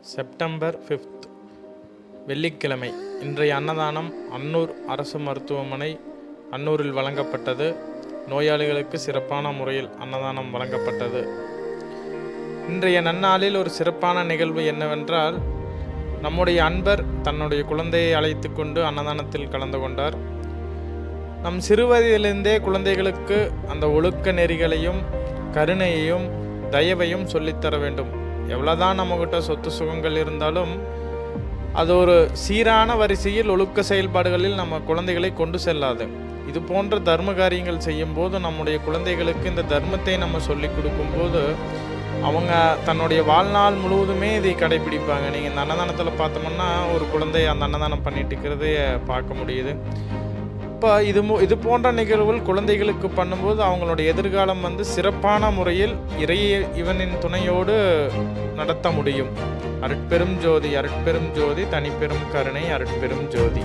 September 5 வெள்ளிக்கிழமை. இன்றைய அன்னதானம் அன்னூர் அரசு மருத்துவமனை அன்னூரில் வழங்கப்பட்டது. நோயாளிகளுக்கு சிறப்பான முறையில் அன்னதானம் வழங்கப்பட்டது. இன்றைய நன்னாளில் ஒரு சிறப்பான நிகழ்வு என்னவென்றால், நம்முடைய அன்பர் தன்னுடைய குழந்தையை அழைத்து கொண்டு அன்னதானத்தில் கலந்து கொண்டார். நம் சிறுவயதிலிருந்தே குழந்தைகளுக்கு அந்த ஒழுக்க நெறிகளையும் கருணையையும் தயவையும் சொல்லித்தர வேண்டும். எவ்வளோதான் நம்மகிட்ட சொத்து சுகங்கள் இருந்தாலும் அது ஒரு சீரான வரிசையில் ஒழுக்க செயல்பாடுகளில் நம்ம குழந்தைகளை கொண்டு செல்லாது. இது போன்ற தர்ம காரியங்கள் செய்யும்போது நம்முடைய குழந்தைகளுக்கு இந்த தர்மத்தை நம்ம சொல்லி கொடுக்கும்போது அவங்க தன்னுடைய வாழ்நாள் முழுவதுமே இதை கடைபிடிப்பாங்க. நீங்கள் இந்த அன்னதானத்தில் பார்த்தோம்னா ஒரு குழந்தை அந்த அன்னதானம் பண்ணிட்டு இருக்கிறதே பார்க்க முடியுது. இப்போ இது போன்ற நிகழ்வுகள் குழந்தைகளுக்கு பண்ணும்போது அவங்களுடைய எதிர்காலம் சிறப்பான முறையில் இவனின் துணையோடு நடத்த முடியும். அருட்பெரும் ஜோதி, அருட்பெரும் ஜோதி, தனிப்பெரும் கருணை, அருட்பெரும் ஜோதி.